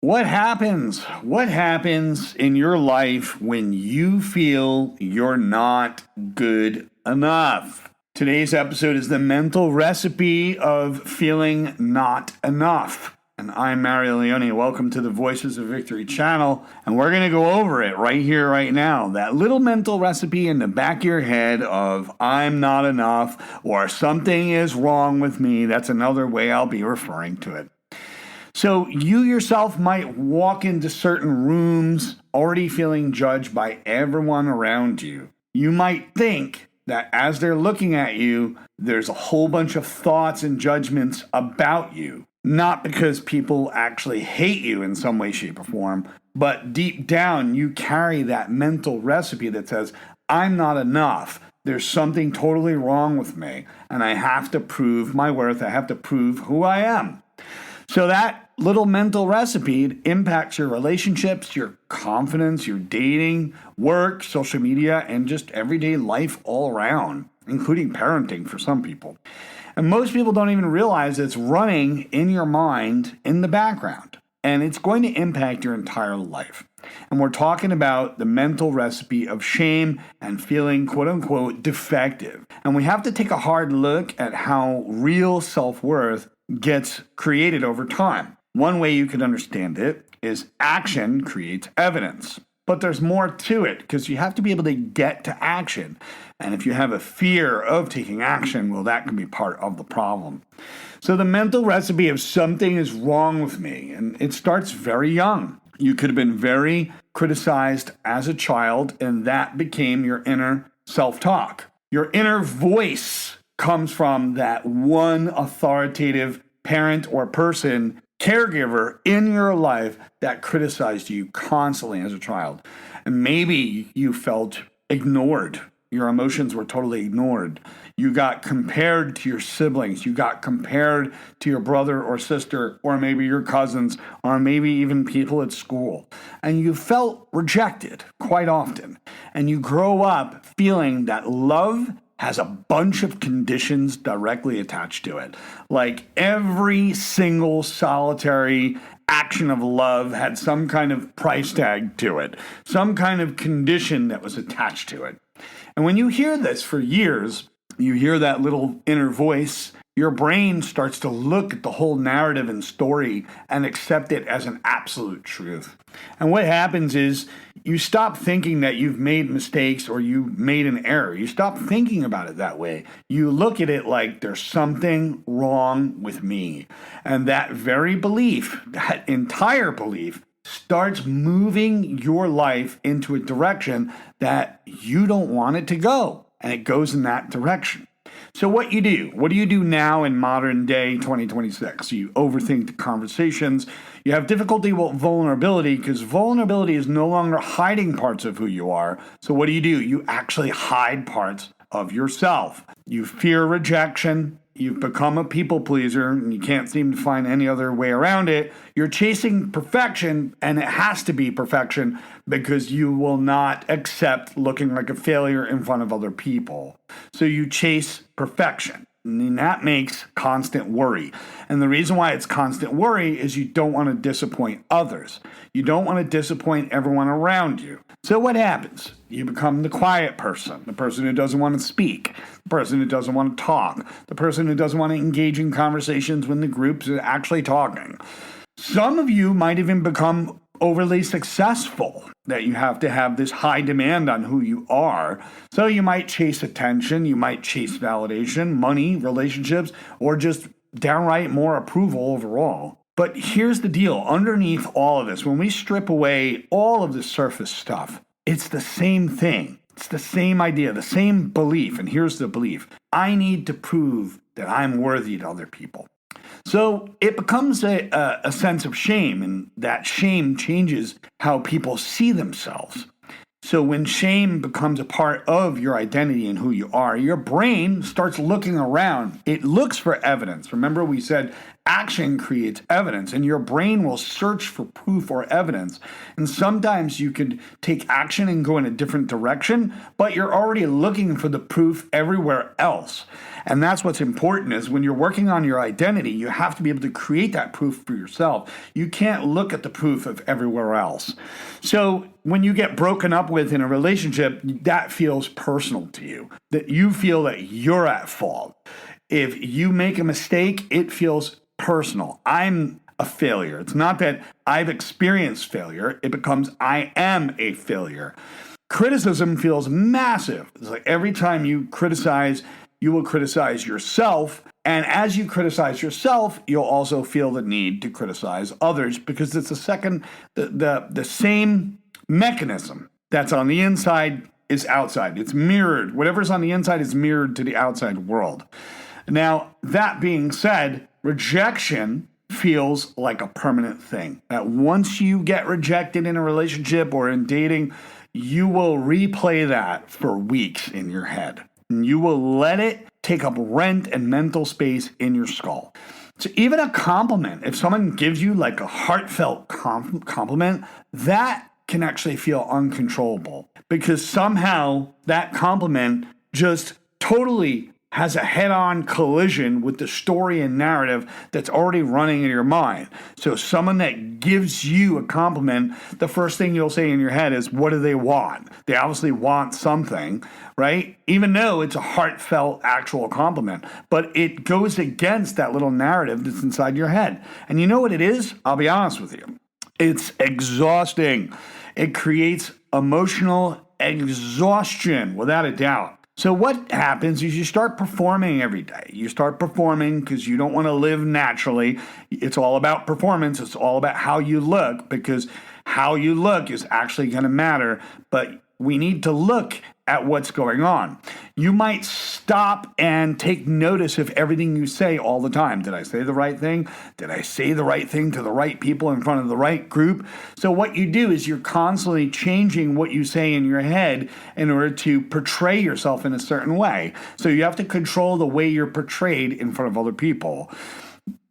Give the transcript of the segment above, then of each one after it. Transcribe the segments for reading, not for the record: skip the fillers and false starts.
What happens? What happens in your life when you feel you're not good enough? Today's episode is the mental recipe of feeling not enough. And I'm Mario Leone. Welcome to the Voices of Victory channel. And we're going to go over it right here, right now. That little mental recipe in the back of your head of I'm not enough or something is wrong with me. That's another way I'll be referring to it. So you yourself might walk into certain rooms already feeling judged by everyone around you. You might think that as they're looking at you, there's a whole bunch of thoughts and judgments about you. Not because people actually hate you in some way, shape, or form, but deep down you carry that mental recipe that says, I'm not enough. There's something totally wrong with me, and I have to prove my worth. I have to prove who I am. So that little mental recipe impacts your relationships, your confidence, your dating, work, social media, and just everyday life all around, including parenting for some people. And most people don't even realize it's running in your mind in the background, and it's going to impact your entire life. And we're talking about the mental recipe of shame and feeling quote unquote defective. And we have to take a hard look at how real self-worth gets created over time. One way you can understand it is action creates evidence. But there's more to it because you have to be able to get to action. And if you have a fear of taking action, well, that can be part of the problem. So the mental recipe of something is wrong with me, and it starts very young. You could have been very criticized as a child, and that became your inner self-talk. Your inner voice comes from that one authoritative parent or person, caregiver in your life that criticized you constantly as a child. And maybe you felt ignored. Your emotions were totally ignored. You got compared to your siblings. You got compared to your brother or sister, or maybe your cousins, or maybe even people at school. And you felt rejected quite often. And you grow up feeling that love has a bunch of conditions directly attached to it. Like every single solitary action of love had some kind of price tag to it, some kind of condition that was attached to it. And when you hear this for years, you hear that little inner voice, your brain starts to look at the whole narrative and story and accept it as an absolute truth. And what happens is you stop thinking that you've made mistakes or you made an error. You stop thinking about it that way. You look at it like there's something wrong with me. And that very belief, that entire belief, starts moving your life into a direction that you don't want it to go. And it goes in that direction. So what do you do now in modern day 2026? You overthink the conversations. You have difficulty with vulnerability because vulnerability is no longer hiding parts of who you are. So what do? You actually hide parts of yourself. You fear rejection. You've become a people pleaser and you can't seem to find any other way around it. You're chasing perfection, and it has to be perfection because you will not accept looking like a failure in front of other people. So you chase perfection. And that makes constant worry. And the reason why it's constant worry is you don't want to disappoint others. You don't want to disappoint everyone around you. So what happens? You become the quiet person, the person who doesn't want to speak, the person who doesn't want to talk, the person who doesn't want to engage in conversations when the groups are actually talking. Some of you might even become overly successful, that you have to have this high demand on who you are. So you might chase attention, you might chase validation, money, relationships, or just downright more approval overall. But here's the deal. Underneath all of this, when we strip away all of the surface stuff, it's the same thing. It's the same idea, the same belief. And here's the belief. I need to prove that I'm worthy to other people. So it becomes a sense of shame, and that shame changes how people see themselves. So when shame becomes a part of your identity and who you are, your brain starts looking around. It looks for evidence. Remember we said action creates evidence, and your brain will search for proof or evidence. And sometimes you could take action and go in a different direction, but you're already looking for the proof everywhere else. And that's what's important, is when you're working on your identity, you have to be able to create that proof for yourself. You can't look at the proof of everywhere else. So when you get broken up with in a relationship, that feels personal to you, that you feel that you're at fault. If you make a mistake, it feels personal. I'm a failure. It's not that I've experienced failure. It becomes I am a failure. Criticism feels massive. It's like every time you criticize, you will criticize yourself. And as you criticize yourself, you'll also feel the need to criticize others, because it's the same mechanism that's on the inside is outside. It's mirrored. Whatever's on the inside is mirrored to the outside world. Now, that being said, rejection feels like a permanent thing. That once you get rejected in a relationship or in dating, you will replay that for weeks in your head. And you will let it take up rent and mental space in your skull. So even a compliment, if someone gives you like a heartfelt compliment, that can actually feel uncontrollable, because somehow that compliment just totally has a head-on collision with the story and narrative that's already running in your mind. So someone that gives you a compliment, the first thing you'll say in your head is, what do they want? They obviously want something, right? Even though it's a heartfelt, actual compliment. But it goes against that little narrative that's inside your head. And you know what it is? I'll be honest with you. It's exhausting. It creates emotional exhaustion, without a doubt. So what happens is you start performing every day. You start performing because you don't want to live naturally. It's all about performance. It's all about how you look, because how you look is actually going to matter. But we need to look at what's going on. You might stop and take notice of everything you say all the time. Did I say the right thing? Did I say the right thing to the right people in front of the right group? So what you do is you're constantly changing what you say in your head in order to portray yourself in a certain way. So you have to control the way you're portrayed in front of other people.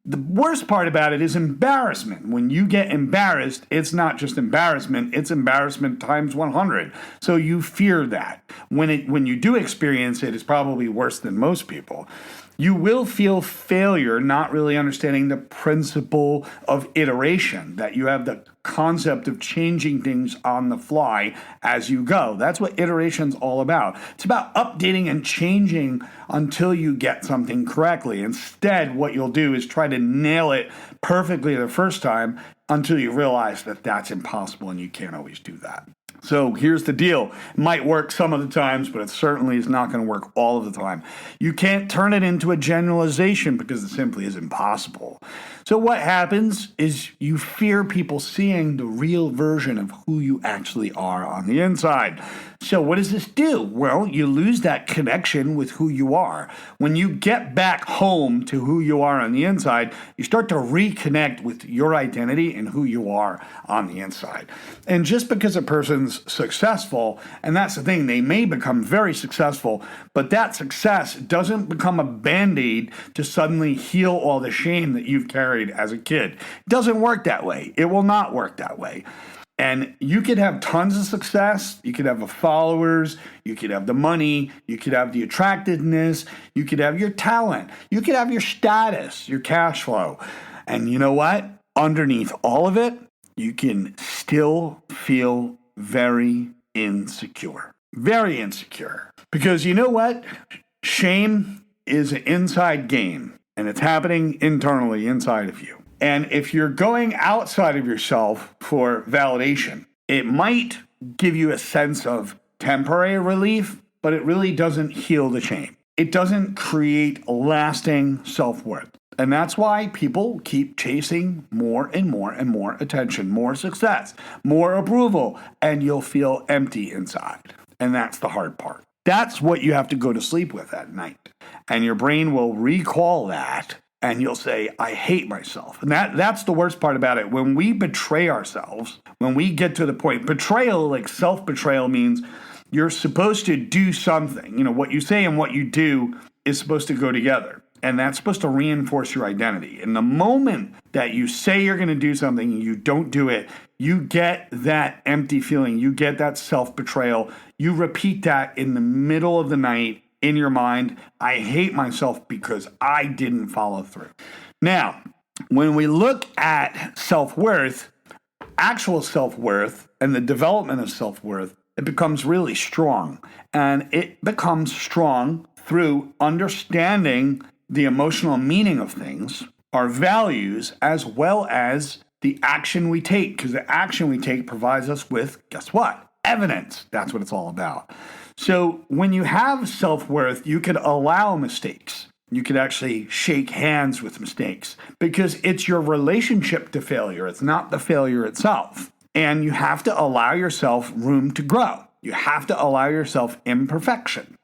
The worst part about it is embarrassment. When you get embarrassed, it's not just embarrassment, it's embarrassment times 100. So you fear that. When you do experience it, it's probably worse than most people. You will feel failure, not really understanding the principle of iteration, that you have the concept of changing things on the fly as you go. That's what iteration's all about. It's about updating and changing until you get something correctly. Instead, what you'll do is try to nail it perfectly the first time until you realize that that's impossible and you can't always do that. So here's the deal. It might work some of the times, but it certainly is not going to work all of the time. You can't turn it into a generalization because it simply is impossible. So what happens is you fear people seeing the real version of who you actually are on the inside. So what does this do? Well, you lose that connection with who you are. When you get back home to who you are on the inside, you start to reconnect with your identity and who you are on the inside. And just because a person's successful, and that's the thing, they may become very successful, but that success doesn't become a band-aid to suddenly heal all the shame that you've carried as a kid. It doesn't work that way. It will not work that way. And you could have tons of success, you could have the followers, you could have the money, you could have the attractiveness, you could have your talent, you could have your status, your cash flow. And you know what? Underneath all of it, you can still feel very insecure. Very insecure. Because you know what? Shame is an inside game, and it's happening internally inside of you. And if you're going outside of yourself for validation, it might give you a sense of temporary relief, but it really doesn't heal the shame. It doesn't create lasting self-worth. And that's why people keep chasing more and more and more attention, more success, more approval, and you'll feel empty inside. And that's the hard part. That's what you have to go to sleep with at night. And your brain will recall that. And you'll say, I hate myself. And that's the worst part about it. When we betray ourselves, when we get to the point, betrayal, like self-betrayal, means you're supposed to do something. You know, what you say and what you do is supposed to go together. and that's supposed to reinforce your identity. And the moment that you say you're going to do something and you don't do it, you get that empty feeling. You get that self-betrayal. You repeat that in the middle of the night in your mind. I hate myself because I didn't follow through. Now, when we look at self-worth, actual self-worth and the development of self-worth, it becomes really strong. And it becomes strong through understanding the emotional meaning of things, our values, as well as the action we take. Because the action we take provides us with, guess what? Evidence. That's what it's all about. So when you have self-worth, you can allow mistakes. You could actually shake hands with mistakes because it's your relationship to failure. It's not the failure itself. And you have to allow yourself room to grow. You have to allow yourself imperfection.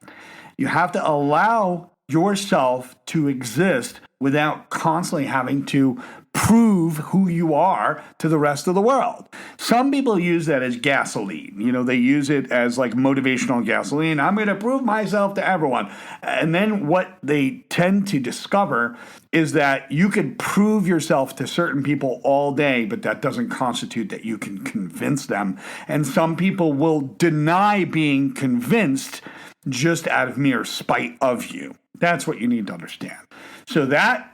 You have to allow yourself to exist without constantly having to prove who you are to the rest of the world. Some people use that as gasoline. They use it as like motivational gasoline. I'm going to prove myself to everyone. And then what they tend to discover is that you could prove yourself to certain people all day, but that doesn't constitute that you can convince them. And some people will deny being convinced just out of mere spite of you. That's what you need to understand. So that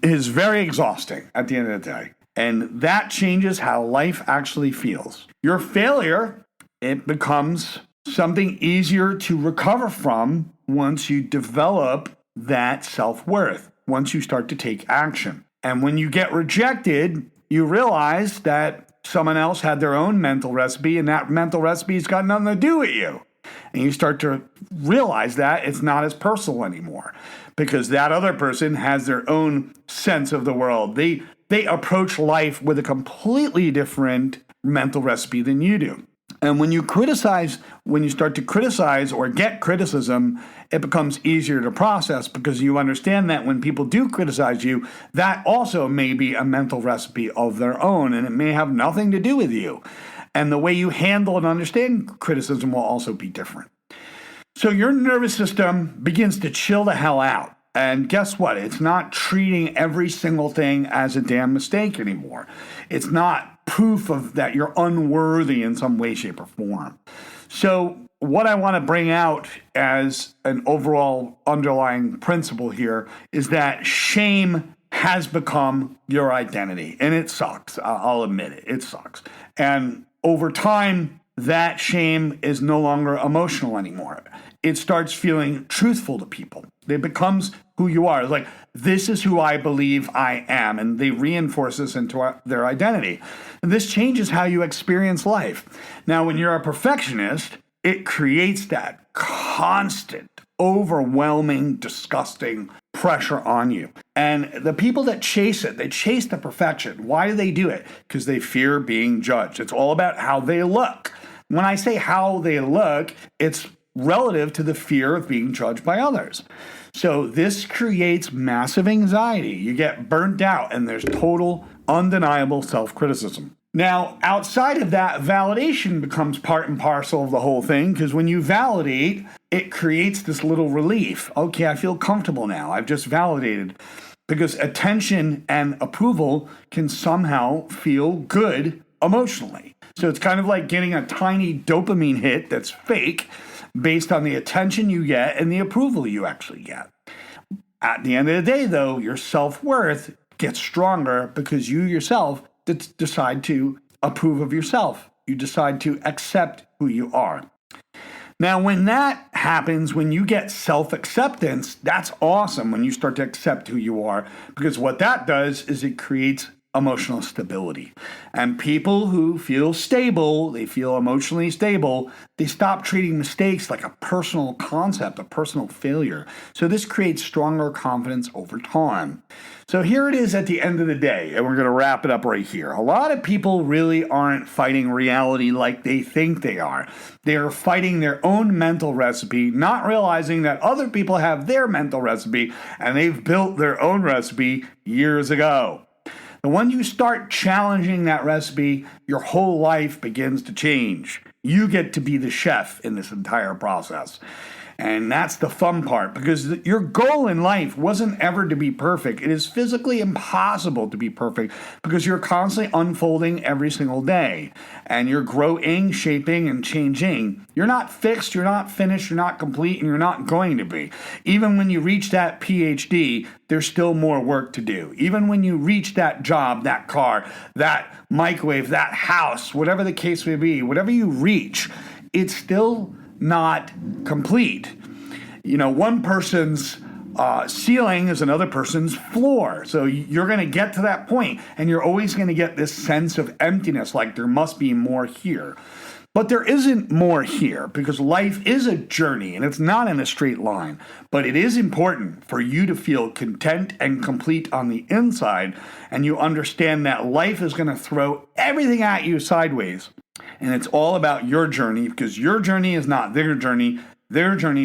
is very exhausting at the end of the day. And that changes how life actually feels. Your failure, it becomes something easier to recover from once you develop that self-worth, once you start to take action. And when you get rejected, you realize that someone else had their own mental recipe, and that mental recipe's got nothing to do with you. And you start to realize that it's not as personal anymore because that other person has their own sense of the world. They approach life with a completely different mental recipe than you do. And when you start to criticize or get criticism, it becomes easier to process because you understand that when people do criticize you, that also may be a mental recipe of their own, and it may have nothing to do with you. And the way you handle and understand criticism will also be different. So your nervous system begins to chill the hell out. And guess what? It's not treating every single thing as a damn mistake anymore. It's not proof of that you're unworthy in some way, shape, or form. So what I want to bring out as an overall underlying principle here is that shame has become your identity. And it sucks. I'll admit it. It sucks. And over time, that shame is no longer emotional anymore. It starts feeling truthful to people. It becomes who you are. It's like, this is who I believe I am. And they reinforce this into their identity. And this changes how you experience life. Now, when you're a perfectionist, it creates that constant, overwhelming, disgusting pressure on you. And the people that chase it, they chase the perfection. Why do they do it? Because they fear being judged. It's all about how they look. When I say how they look, it's relative to the fear of being judged by others. So this creates massive anxiety. You get burnt out, and there's total, undeniable self-criticism. Now, outside of that, validation becomes part and parcel of the whole thing, because when you validate, it creates this little relief. Okay, I feel comfortable now. I've just validated. Because attention and approval can somehow feel good emotionally. So it's kind of like getting a tiny dopamine hit that's fake based on the attention you get and the approval you actually get. At the end of the day, though, your self-worth gets stronger because you yourself decide to approve of yourself. You decide to accept who you are. Now, when that happens, when you get self-acceptance, that's awesome when you start to accept who you are, because what that does is it creates emotional stability. And people who feel stable, they feel emotionally stable, they stop treating mistakes like a personal concept, a personal failure. So this creates stronger confidence over time. So here it is at the end of the day, and we're going to wrap it up right here. A lot of people really aren't fighting reality like they think they are. They are fighting their own mental recipe, not realizing that other people have their mental recipe, and they've built their own recipe years ago. And when you start challenging that recipe, your whole life begins to change. You get to be the chef in this entire process. And that's the fun part, because your goal in life wasn't ever to be perfect. It is physically impossible to be perfect because you're constantly unfolding every single day and you're growing, shaping, and changing. You're not fixed, you're not finished, you're not complete, and you're not going to be. Even when you reach that PhD, there's still more work to do. Even when you reach that job, that car, that microwave, that house, whatever the case may be, whatever you reach, it's still not complete. One person's ceiling is another person's floor. So you're going to get to that point, and you're always going to get this sense of emptiness, like there must be more here. But there isn't more here, because life is a journey and it's not in a straight line. But it is important for you to feel content and complete on the inside, and you understand that life is going to throw everything at you sideways. And it's all about your journey, because your journey is not their journey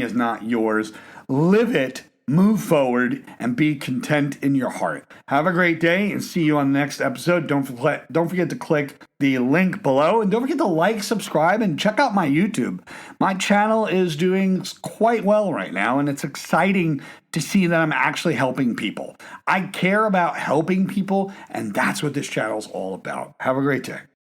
is not yours. Live it, move forward, and be content in your heart. Have a great day, and see you on the next episode. Don't forget to click the link below, and don't forget to like, subscribe, and check out my YouTube. My channel is doing quite well right now, and it's exciting to see that I'm actually helping people. I care about helping people, and that's what this channel is all about. Have a great day.